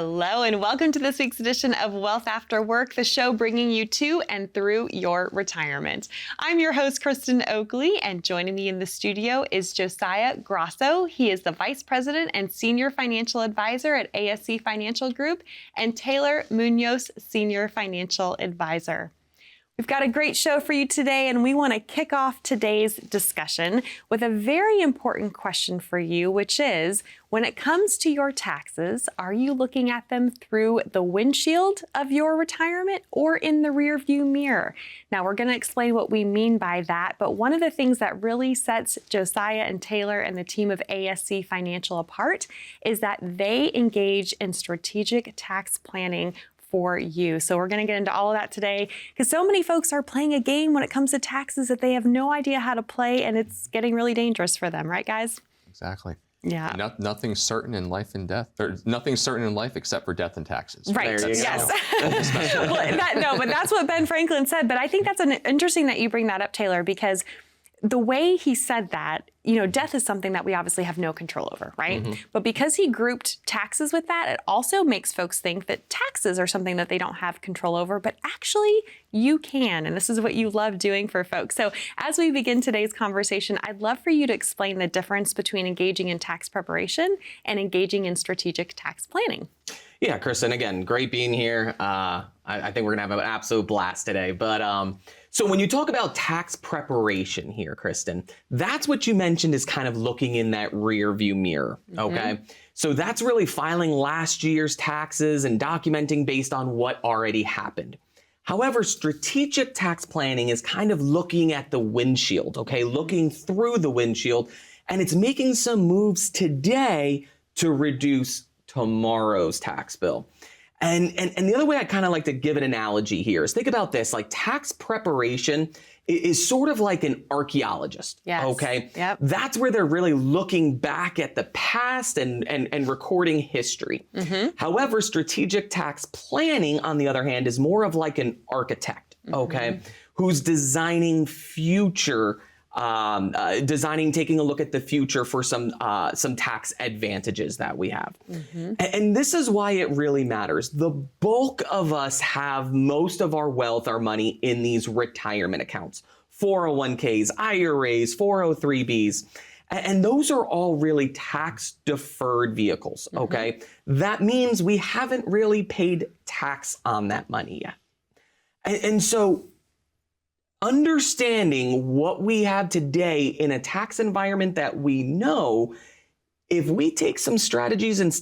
Hello, and welcome to this week's edition of Wealth After Work, the show bringing you to and through your retirement. I'm your host, Kristen Oakley, and joining me in the studio is Josiah Grosso. He is the Vice President and Senior Financial Advisor at ASC Financial Group, and Taylor Munoz, Senior Financial Advisor. We've got a great show for you today, and we want to kick off today's discussion with a very important question for you, which is, when it comes to your taxes, are you looking at them through the windshield of your retirement or in the rearview mirror? Now, we're going to explain what we mean by that, but one of the things that really sets Josiah and Taylor and the team of ASC Financial apart is that they engage in strategic tax planning for you. So we're going to get into all of that today because so many folks are playing a game when it comes to taxes that they have no idea how to play, and it's getting really dangerous for them, right, guys? Exactly. Yeah. Nothing's certain in life and death. There's nothing's certain in life except for death and taxes. Right. Yes. Well, but that's what Ben Franklin said. But I think that's interesting that you bring that up, Taylor, because the way he said that, death is something that we obviously have no control over, right? Mm-hmm. But because he grouped taxes with that, it also makes folks think that taxes are something that they don't have control over, but actually you can. And this is what you love doing for folks. So as we begin today's conversation, I'd love for you to explain the difference between engaging in tax preparation and engaging in strategic tax planning. Yeah, Kristen, again, great being here. I think we're going to have an absolute blast today. But so when you talk about tax preparation here, Kristen, that's what you mentioned is kind of looking in that rear view mirror, okay? Mm-hmm. So that's really filing last year's taxes and documenting based on what already happened. However, strategic tax planning is kind of looking at the windshield, okay? Looking through the windshield, and it's making some moves today to reduce tomorrow's tax bill. And the other way I kind of like to give an analogy here is think about this, like tax preparation is sort of like an archaeologist, yes. Okay? Yep. That's where they're really looking back at the past and recording history. Mm-hmm. However, strategic tax planning, on the other hand, is more of like an architect, okay? Who's designing future taking a look at the future for some tax advantages that we have. Mm-hmm. And this is why it really matters. The bulk of us have most of our wealth, our money in these retirement accounts, 401ks, IRAs, 403bs. And those are all really tax deferred vehicles, okay? Mm-hmm. That means we haven't really paid tax on that money yet. And so understanding what we have today in a tax environment that we know, if we take some strategies and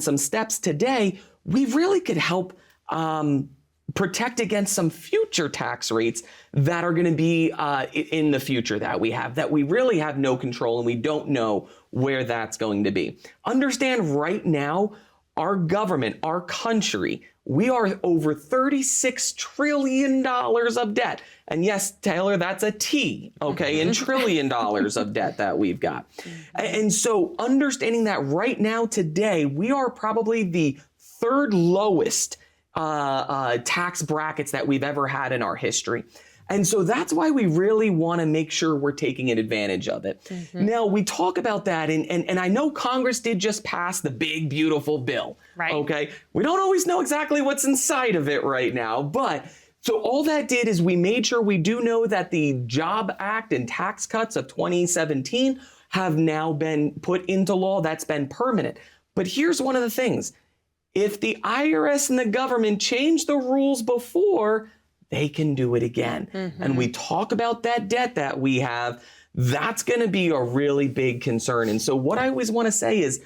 some steps today, we really could help protect against some future tax rates that are going to be in the future that we really have no control and we don't know where that's going to be. Understand right now, our government, our country, we are over $36 trillion of debt. And yes, Taylor, that's a T, okay, in trillion dollars of debt that we've got. And so understanding that right now today, we are probably the third lowest tax brackets that we've ever had in our history. And so that's why we really want to make sure we're taking advantage of it. Mm-hmm. Now, we talk about that, and I know Congress did just pass the big, beautiful bill, right? Okay, we don't always know exactly what's inside of it right now, but so all that did is we made sure we do know that the Job Act and tax cuts of 2017 have now been put into law. That's been permanent. But here's one of the things. If the IRS and the government changed the rules before, they can do it again. Mm-hmm. And we talk about that debt that we have, that's going to be a really big concern. And so what I always want to say is,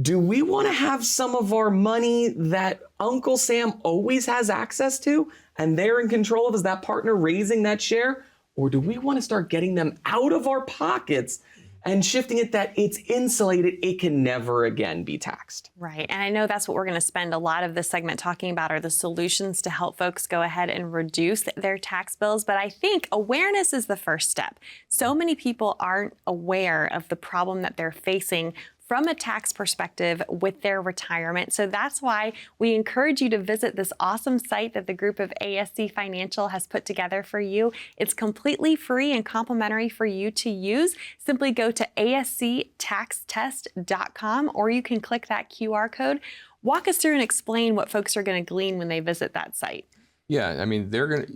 do we want to have some of our money that Uncle Sam always has access to and they're in control of as that partner raising that share? Or do we want to start getting them out of our pockets and shifting it that it's insulated, it can never again be taxed? Right. And I know that's what we're going to spend a lot of this segment talking about, are the solutions to help folks go ahead and reduce their tax bills. But I think awareness is the first step. So many people aren't aware of the problem that they're facing from a tax perspective with their retirement. So that's why we encourage you to visit this awesome site that the group of ASC Financial has put together for you. It's completely free and complimentary for you to use. Simply go to asctaxtest.com, or you can click that QR code. Walk us through and explain what folks are going to glean when they visit that site. Yeah, I mean,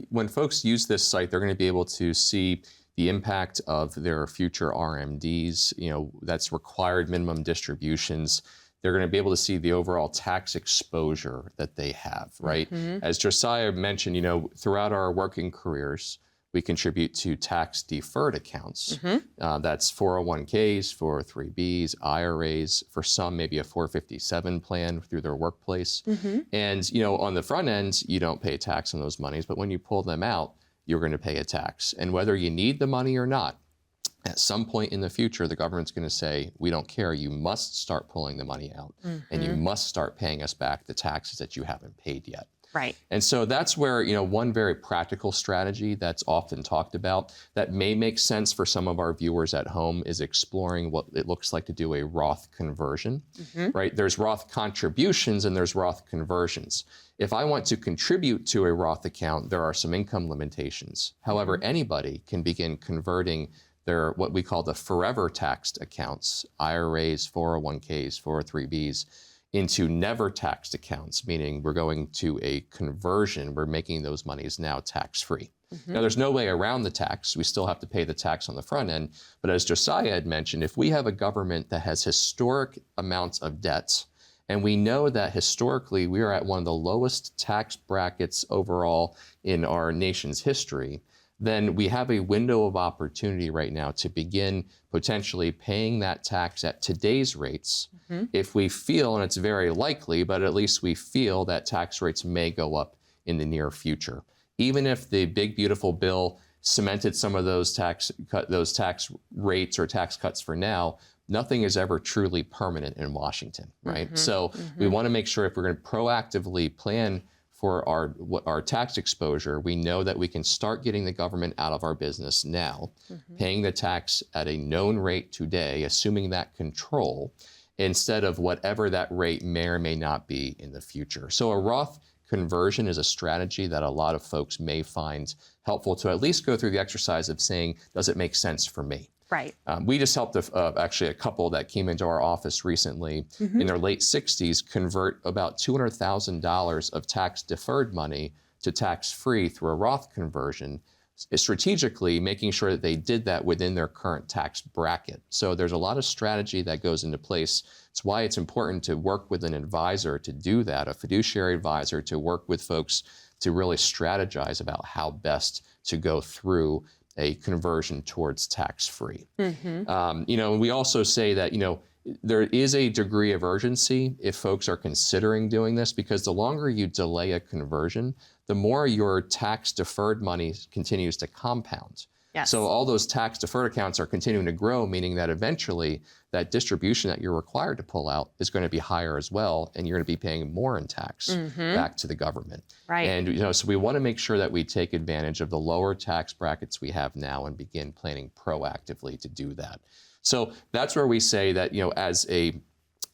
when folks use this site, they're going to be able to see the impact of their future RMDs, that's required minimum distributions. They're going to be able to see the overall tax exposure that they have, right? Mm-hmm. As Josiah mentioned, throughout our working careers, we contribute to tax deferred accounts. Mm-hmm. That's 401ks, 403bs, IRAs, for some maybe a 457 plan through their workplace. Mm-hmm. And on the front end, you don't pay tax on those monies, but when you pull them out, you're going to pay a tax. And whether you need the money or not, at some point in the future, the government's going to say, we don't care, you must start pulling the money out, and you must start paying us back the taxes that you haven't paid yet. Right. And so that's where, one very practical strategy that's often talked about that may make sense for some of our viewers at home is exploring what it looks like to do a Roth conversion, right? There's Roth contributions and there's Roth conversions. If I want to contribute to a Roth account, there are some income limitations. However, anybody can begin converting their what we call the forever taxed accounts, IRAs, 401ks, 403bs, into never taxed accounts, meaning we're going to a conversion. We're making those monies now tax-free. Now, there's no way around the tax. We still have to pay the tax on the front end. But as Josiah had mentioned, if we have a government that has historic amounts of debts, and we know that historically we are at one of the lowest tax brackets overall in our nation's history, then we have a window of opportunity right now to begin potentially paying that tax at today's rates if we feel, and it's very likely, but at least we feel that tax rates may go up in the near future. Even if the big, beautiful bill cemented some of those tax rates or tax cuts for now, nothing is ever truly permanent in Washington, right? So we want to make sure if we're going to proactively plan for our tax exposure, we know that we can start getting the government out of our business now, paying the tax at a known rate today, assuming that control, instead of whatever that rate may or may not be in the future. So a Roth conversion is a strategy that a lot of folks may find helpful to at least go through the exercise of saying, does it make sense for me? Right. We just helped actually a couple that came into our office recently in their late 60s convert about $200,000 of tax deferred money to tax-free through a Roth conversion, strategically making sure that they did that within their current tax bracket. So there's a lot of strategy that goes into place. It's why it's important to work with an advisor to do that, a fiduciary advisor, to work with folks to really strategize about how best to go through a conversion towards tax-free. We also say that, there is a degree of urgency if folks are considering doing this, because the longer you delay a conversion, the more your tax deferred money continues to compound. Yes. So all those tax deferred accounts are continuing to grow, meaning that eventually that distribution that you're required to pull out is going to be higher as well, and you're going to be paying more in tax back to the government. Right. And so we want to make sure that we take advantage of the lower tax brackets we have now and begin planning proactively to do that. So that's where we say that, as a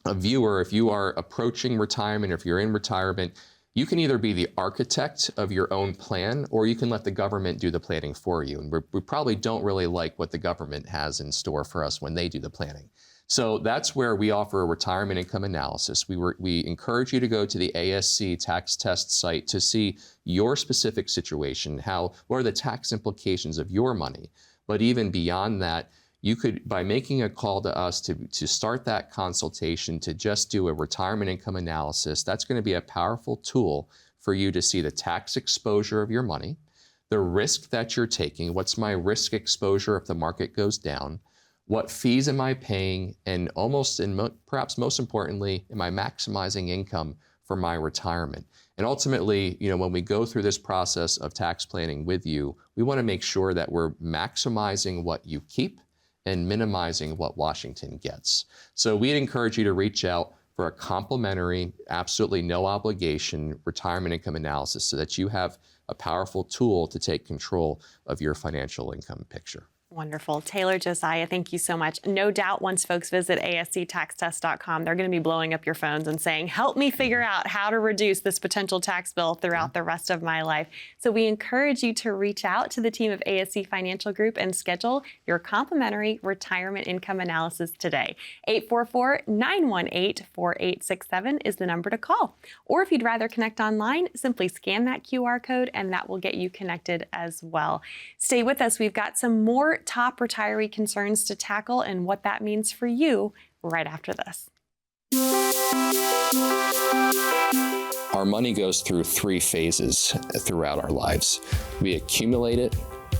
viewer, if you are approaching retirement, if you're in retirement, you can either be the architect of your own plan, or you can let the government do the planning for you. And we probably don't really like what the government has in store for us when they do the planning. So that's where we offer a retirement income analysis. We encourage you to go to the ASC tax test site to see your specific situation, what are the tax implications of your money. But even beyond that, you could, by making a call to us to start that consultation, to just do a retirement income analysis, that's going to be a powerful tool for you to see the tax exposure of your money, the risk that you're taking, what's my risk exposure if the market goes down, what fees am I paying, and perhaps most importantly, am I maximizing income for my retirement? And ultimately, when we go through this process of tax planning with you, we want to make sure that we're maximizing what you keep and minimizing what Washington gets. So we'd encourage you to reach out for a complimentary, absolutely no obligation retirement income analysis so that you have a powerful tool to take control of your financial income picture. Wonderful. Taylor, Josiah, thank you so much. No doubt once folks visit asctaxtest.com, they're going to be blowing up your phones and saying, help me figure out how to reduce this potential tax bill throughout the rest of my life. So we encourage you to reach out to the team of ASC Financial Group and schedule your complimentary retirement income analysis today. 844-918-4867 is the number to call. Or if you'd rather connect online, simply scan that QR code and that will get you connected as well. Stay with us. We've got some more top retiree concerns to tackle and what that means for you right after this. Our money goes through 3 phases throughout our lives. We accumulate it,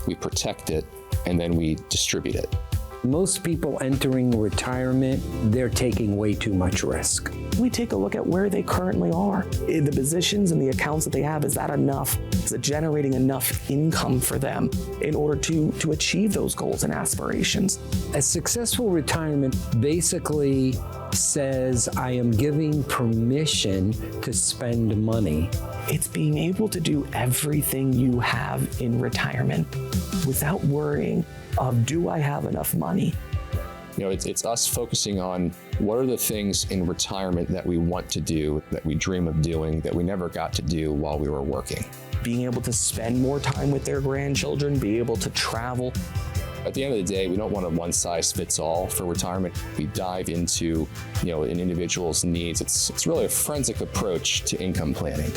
we protect it, and then we distribute it. Most people entering retirement, they're taking way too much risk. We take a look at where they currently are. In the positions and the accounts that they have, is that enough? Is it generating enough income for them in order to achieve those goals and aspirations? A successful retirement basically says, I am giving permission to spend money. It's being able to do everything you have in retirement without worrying of, do I have enough money? It's us focusing on what are the things in retirement that we want to do, that we dream of doing, that we never got to do while we were working. Being able to spend more time with their grandchildren, be able to travel. At the end of the day, we don't want a one-size-fits-all for retirement. We dive into, an individual's needs. It's really a forensic approach to income planning.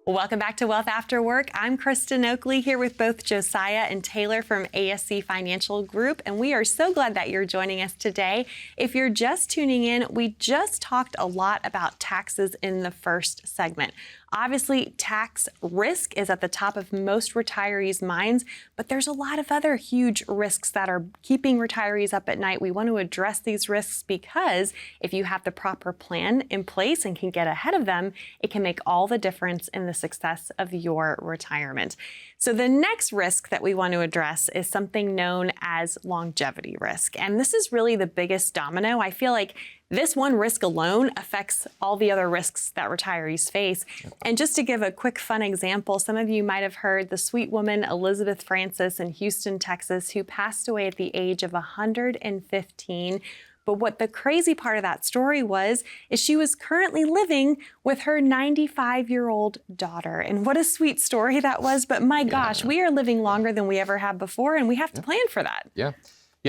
Welcome back to Wealth After Work. I'm Kristen Oakley here with both Josiah and Taylor from ASC Financial Group, and we are so glad that you're joining us today. If you're just tuning in, we just talked a lot about taxes in the first segment. Obviously, tax risk is at the top of most retirees' minds, but there's a lot of other huge risks that are keeping retirees up at night. We want to address these risks because if you have the proper plan in place and can get ahead of them, it can make all the difference in the success of your retirement. So the next risk that we want to address is something known as longevity risk. And this is really the biggest domino. I feel like this one risk alone affects all the other risks that retirees face. And just to give a quick fun example, some of you might have heard the sweet woman Elizabeth Francis in Houston, Texas, who passed away at the age of 115. But what the crazy part of that story was, is she was currently living with her 95-year-old daughter. And what a sweet story that was. But my gosh, we are living longer than we ever have before, and we have to plan for that. Yeah.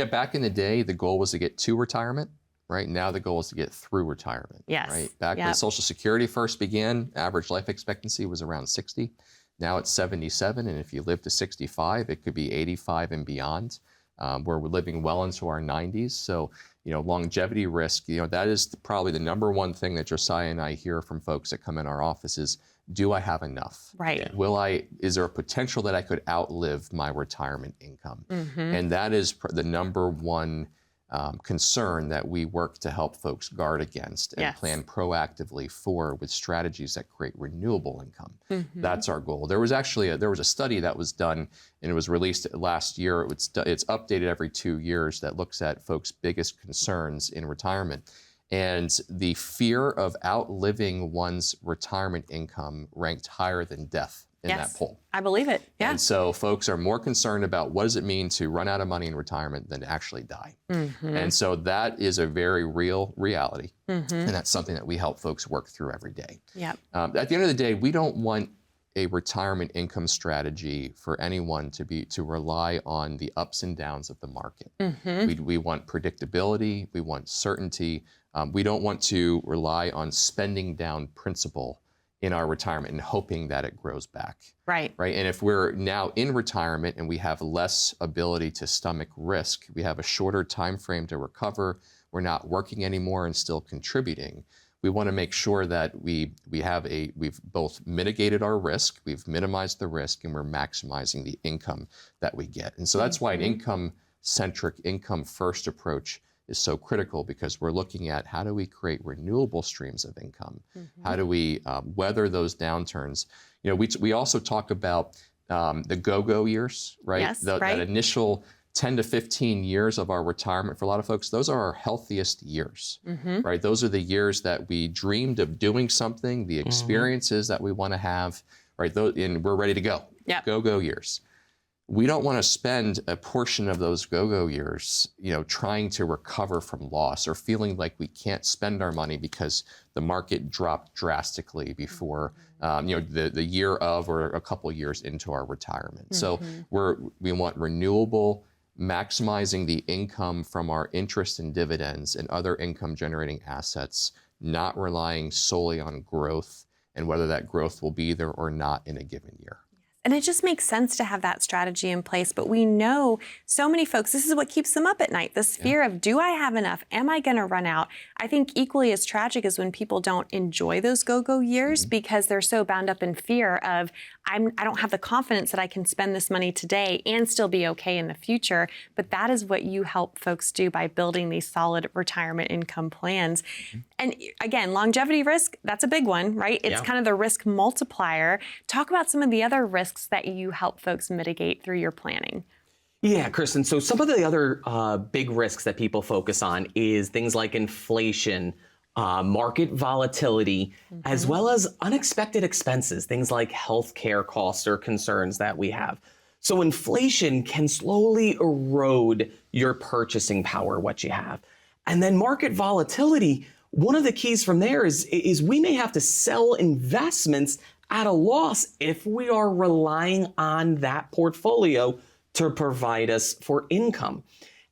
Back in the day, the goal was to get to retirement. Right now, the goal is to get through retirement. Yes. Right. Back when Social Security first began, average life expectancy was around 60. Now it's 77, and if you live to 65, it could be 85 and beyond. Where we're living well into our 90s. So, longevity risk. That is probably the number one thing that Josiah and I hear from folks that come in our office is, do I have enough? Right. Is there a potential that I could outlive my retirement income? And that is the number one concern that we work to help folks guard against and plan proactively for with strategies that create renewable income. That's our goal. There was a study that was done and it was released last year. It's updated every 2 years that looks at folks' biggest concerns in retirement. And the fear of outliving one's retirement income ranked higher than death in that poll. I believe it. Yeah. And so folks are more concerned about what does it mean to run out of money in retirement than to actually die. And so that is a very real reality. And that's something that we help folks work through every day. At the end of the day, we don't want a retirement income strategy for anyone to rely on the ups and downs of the market. We want predictability. We want certainty. We don't want to rely on spending down principal in our retirement and hoping that it grows back. Right. And if we're now in retirement and we have less ability to stomach risk, we have a shorter time frame to recover, we're not working anymore and still contributing, we want to make sure that we've both mitigated our risk, we've minimized the risk, and we're maximizing the income that we get. And so that's why an income-centric, income-first approach is so critical, because we're looking at how do we create renewable streams of income? How do we weather those downturns? We also talk about the go-go years, right? Yes, that initial 10 to 15 years of our retirement, for a lot of folks, those are our healthiest years, right? Those are the years that we dreamed of doing something, the experiences that we want to have, right? And we're ready to go. Yep. Go years. We don't want to spend a portion of those go years, trying to recover from loss or feeling like we can't spend our money because the market dropped drastically before, the year of or a couple years into our retirement. So we want renewable, maximizing the income from our interest and dividends and other income generating assets, not relying solely on growth and whether that growth will be there or not in a given year. And it just makes sense to have that strategy in place. But we know so many folks, this is what keeps them up at night, this fear of, do I have enough? Am I going to run out? I think equally as tragic is when people don't enjoy those go years because they're so bound up in fear of, I don't have the confidence that I can spend this money today and still be okay in the future. But that is what you help folks do by building these solid retirement income plans. And again, longevity risk, that's a big one, right? It's kind of the risk multiplier. Talk about some of the other risks that you help folks mitigate through your planning. Yeah, Kristen. So some of the other big risks that people focus on is things like inflation, market volatility, as well as unexpected expenses, things like healthcare costs or concerns that we have. So inflation can slowly erode your purchasing power, what you have. And then market volatility, one of the keys from there is we may have to sell investments at a loss if we are relying on that portfolio to provide us for income.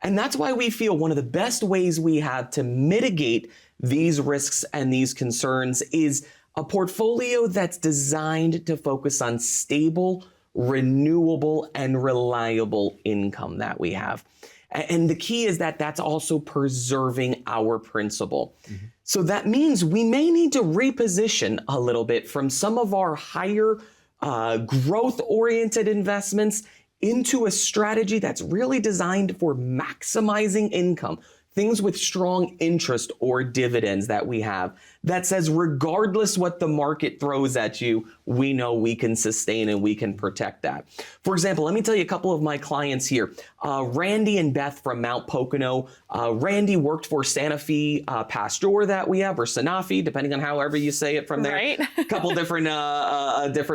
And that's why we feel one of the best ways we have to mitigate these risks and these concerns is a portfolio that's designed to focus on stable, renewable, and reliable income that we have. And the key is that that's also preserving our principal. So that means we may need to reposition a little bit from some of our higher growth-oriented investments into a strategy that's really designed for maximizing income, things with strong interest or dividends that we have that says regardless what the market throws at you, we know we can sustain and we can protect that. For example, let me tell you a couple of my clients here. Randy and Beth from Mount Pocono. Randy worked for Sanofi Pasteur that we have, or Sanofi, depending on however you say it from there. Right. A couple different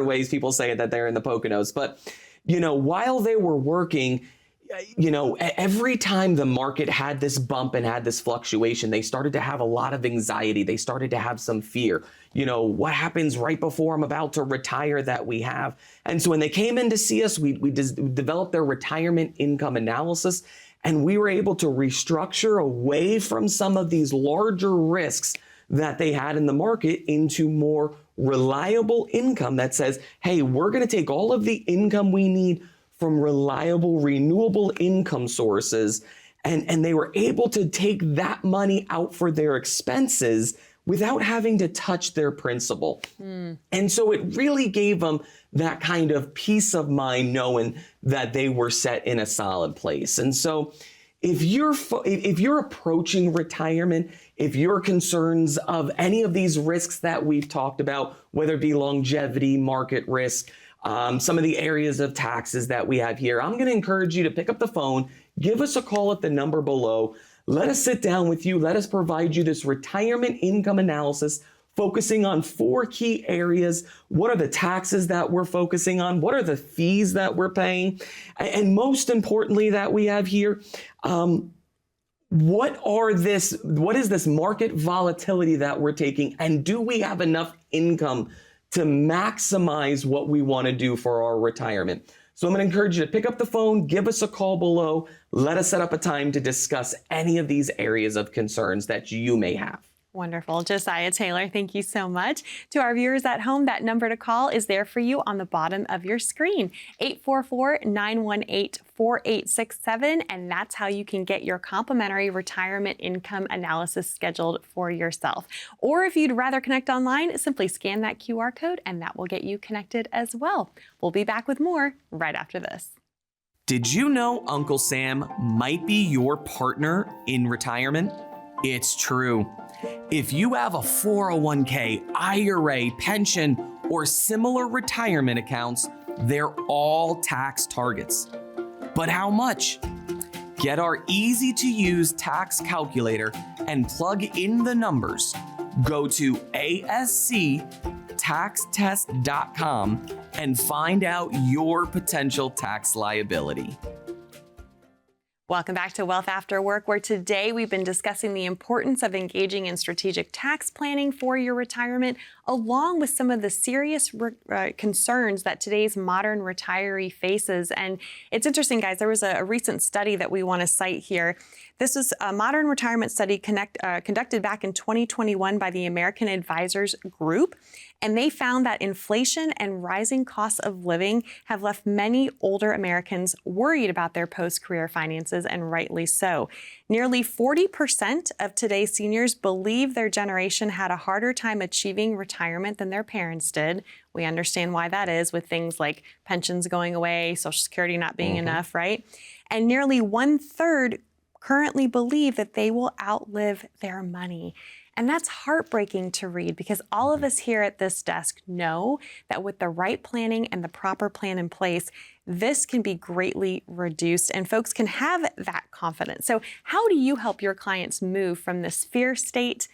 ways people say it that they're in the Poconos. But, while they were working, every time the market had this bump and had this fluctuation, they started to have a lot of anxiety. They started to have some fear. What happens right before I'm about to retire that we have? And so when they came in to see us, we developed their retirement income analysis, and we were able to restructure away from some of these larger risks that they had in the market into more reliable income that says, hey, we're going to take all of the income we need from reliable, renewable income sources. And they were able to take that money out for their expenses without having to touch their principal. And so it really gave them that kind of peace of mind knowing that they were set in a solid place. And so if you're approaching retirement, if your concerns of any of these risks that we've talked about, whether it be longevity, market risk, some of the areas of taxes that we have here, I'm going to encourage you to pick up the phone, give us a call at the number below. Let us sit down with you. Let us provide you this retirement income analysis, focusing on 4 key areas. What are the taxes that we're focusing on? What are the fees that we're paying? And most importantly that we have here, what is this market volatility that we're taking? And do we have enough income to maximize what we want to do for our retirement? So I'm going to encourage you to pick up the phone, give us a call below. Let us set up a time to discuss any of these areas of concerns that you may have. Wonderful. Josiah Taylor, thank you so much. To our viewers at home, that number to call is there for you on the bottom of your screen, 844-918-4867, and that's how you can get your complimentary retirement income analysis scheduled for yourself. Or if you'd rather connect online, simply scan that QR code and that will get you connected as well. We'll be back with more right after this. Did you know Uncle Sam might be your partner in retirement? It's true. If you have a 401k, IRA, pension, or similar retirement accounts, they're all tax targets. But how much? Get our easy-to-use tax calculator and plug in the numbers. Go to ASC taxtest.com and find out your potential tax liability. Welcome back to Wealth After Work, where today we've been discussing the importance of engaging in strategic tax planning for your retirement, along with some of the serious concerns that today's modern retiree faces. And it's interesting, guys, there was a recent study that we want to cite here. This was a modern retirement study conducted back in 2021 by the American Advisors Group. And they found that inflation and rising costs of living have left many older Americans worried about their post-career finances, and rightly so. Nearly 40% of today's seniors believe their generation had a harder time achieving retirement than their parents did. We understand why that is, with things like pensions going away, Social Security not being enough, right? And nearly 1/3 currently believe that they will outlive their money. And that's heartbreaking to read, because all of us here at this desk know that with the right planning and the proper plan in place, this can be greatly reduced and folks can have that confidence. So how do you help your clients move from this fear state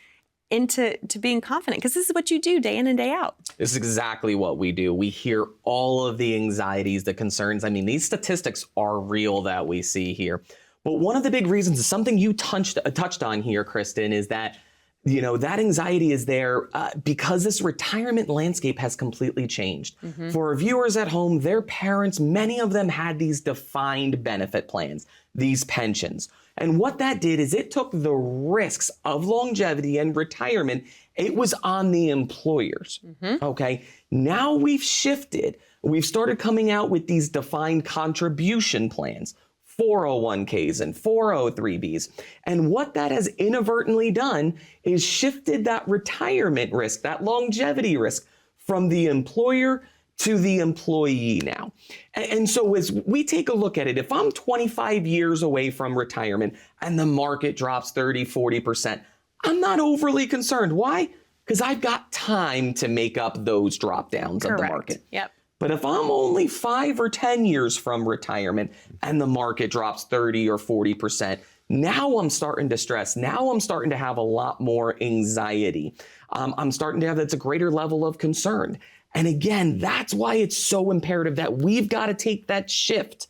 into being confident? Because this is what you do day in and day out. This is exactly what we do. We hear all of the anxieties, the concerns. I mean, these statistics are real that we see here. But one of the big reasons is something you touched on here, Kristen, is that that anxiety is there because this retirement landscape has completely changed. For our viewers at home, their parents, many of them had these defined benefit plans, these pensions. And what that did is it took the risks of longevity and retirement, it was on the employers, okay? Now we've shifted. We've started coming out with these defined contribution plans, 401ks and 403bs. And what that has inadvertently done is shifted that retirement risk, that longevity risk, from the employer to the employee now. And so as we take a look at it, if I'm 25 years away from retirement and the market drops 30, 40%, I'm not overly concerned. Why? Because I've got time to make up those drop downs of the market. Yep. But if I'm only 5 or 10 years from retirement and the market drops 30 or 40%, now I'm starting to stress. Now I'm starting to have a lot more anxiety. I'm starting to have that's a greater level of concern. And again, that's why it's so imperative that we've got to take that shift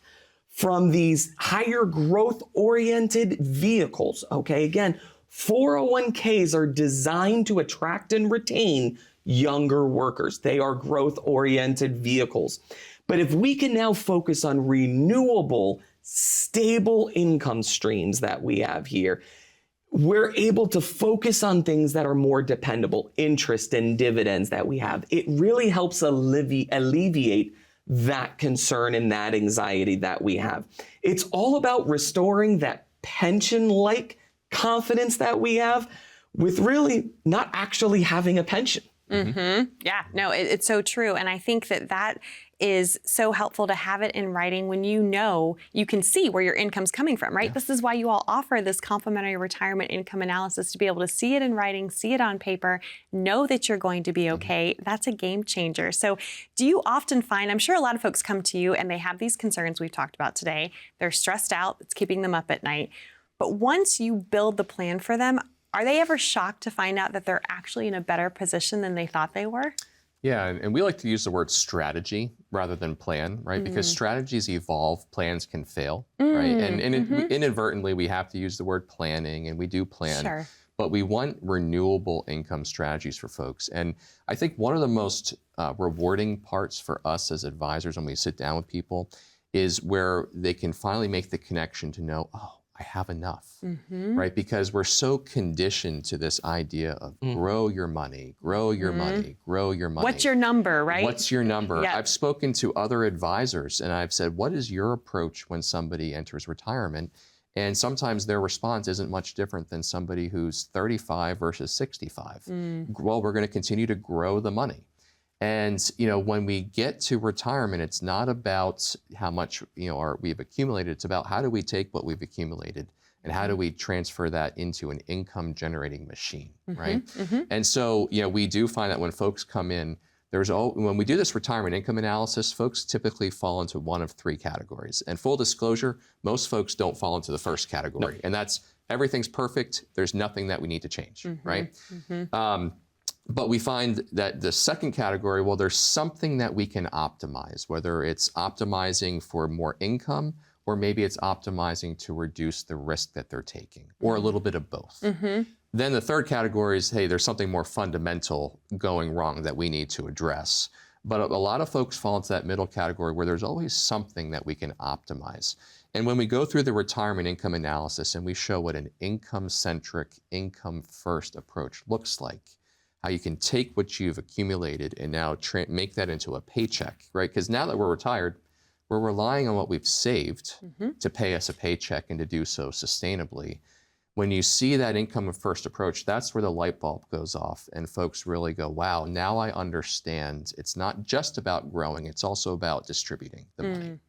from these higher growth oriented vehicles. Okay, again, 401ks are designed to attract and retain younger workers. They are growth-oriented vehicles. But if we can now focus on renewable, stable income streams that we have here, we're able to focus on things that are more dependable, interest and dividends that we have. It really helps alleviate that concern and that anxiety that we have. It's all about restoring that pension-like confidence that we have with really not actually having a pension. Yeah, no, it's so true. And I think that is so helpful to have it in writing when you can see where your income's coming from, right? Yeah. This is why you all offer this complimentary retirement income analysis, to be able to see it in writing, see it on paper, know that you're going to be okay. That's a game changer. So do you often find, I'm sure a lot of folks come to you and they have these concerns we've talked about today. They're stressed out, it's keeping them up at night. But once you build the plan for them, are they ever shocked to find out that they're actually in a better position than they thought they were? Yeah, and we like to use the word strategy rather than plan, right? Because strategies evolve, plans can fail, right? And inadvertently, we have to use the word planning, and we do plan. Sure. But we want renewable income strategies for folks. And I think one of the most rewarding parts for us as advisors when we sit down with people is where they can finally make the connection to know, oh, I have enough, right? Because we're so conditioned to this idea of grow your money, grow your money, grow your money. What's your number, right? What's your number? Yeah. I've spoken to other advisors and I've said, what is your approach when somebody enters retirement? And sometimes their response isn't much different than somebody who's 35 versus 65. Well, we're going to continue to grow the money. And when we get to retirement, it's not about how much we've accumulated. It's about how do we take what we've accumulated and how do we transfer that into an income-generating machine, right? And so, we do find that when folks come in, when we do this retirement income analysis, folks typically fall into one of three categories. And full disclosure, most folks don't fall into the first category, and that's everything's perfect. There's nothing that we need to change, right? But we find that the second category, well, there's something that we can optimize, whether it's optimizing for more income, or maybe it's optimizing to reduce the risk that they're taking, or a little bit of both. Then the third category is, hey, there's something more fundamental going wrong that we need to address. But a lot of folks fall into that middle category where there's always something that we can optimize. And when we go through the retirement income analysis and we show what an income-centric, income-first approach looks like, how you can take what you've accumulated and now make that into a paycheck, right? Because now that we're retired, we're relying on what we've saved to pay us a paycheck and to do so sustainably. When you see that income-first approach, that's where the light bulb goes off and folks really go, wow, now I understand it's not just about growing, it's also about distributing the money.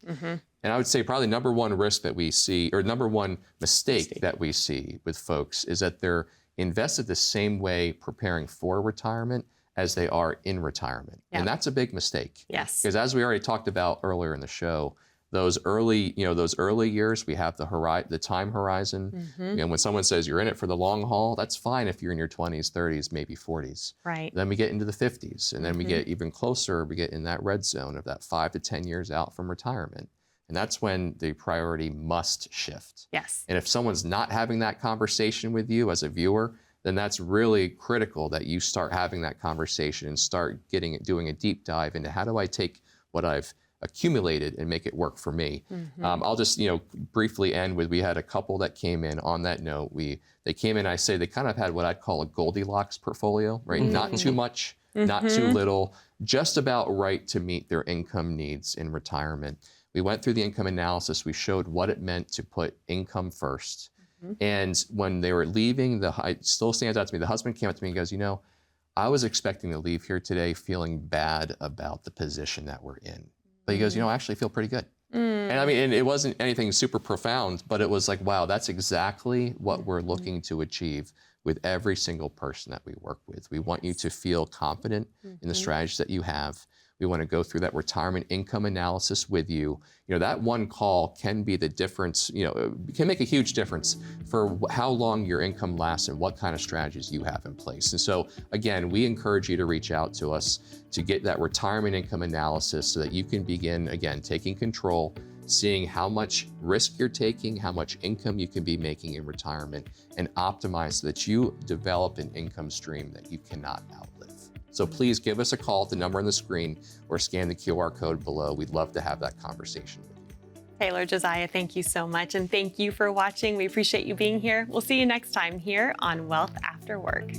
And I would say probably number one risk that we see, or number one mistake that we see with folks is that they're invested the same way preparing for retirement as they are in retirement. And that's a big mistake. Yes. Because as we already talked about earlier in the show, those early years, we have the time horizon. And when someone says you're in it for the long haul, that's fine if you're in your 20s, 30s, maybe 40s. Right. Then we get into the 50s, and then we get even closer, we get in that red zone of that 5 to 10 years out from retirement. And that's when the priority must shift. Yes. And if someone's not having that conversation with you as a viewer, then that's really critical that you start having that conversation and start doing a deep dive into how do I take what I've accumulated and make it work for me. I'll just briefly end with, we had a couple that came in on that note. They came in, I say they kind of had what I'd call a Goldilocks portfolio, right? Not too much, not too little, just about right to meet their income needs in retirement. We went through the income analysis. We showed what it meant to put income first. And when they were leaving, it still stands out to me. The husband came up to me and goes, I was expecting to leave here today feeling bad about the position that we're in. But he goes, I actually feel pretty good. And I mean, and it wasn't anything super profound, but it was like, wow, that's exactly what we're looking to achieve with every single person that we work with. We want you to feel confident in the strategies that you have. We want to go through that retirement income analysis with you. That one call can be the difference, can make a huge difference for how long your income lasts and what kind of strategies you have in place. And so again, we encourage you to reach out to us to get that retirement income analysis so that you can begin, again, taking control, seeing how much risk you're taking, how much income you can be making in retirement, and optimize so that you develop an income stream that you cannot outlive. So please give us a call at the number on the screen or scan the QR code below. We'd love to have that conversation with you. Taylor, Josiah, thank you so much. And thank you for watching. We appreciate you being here. We'll see you next time here on Wealth After Work.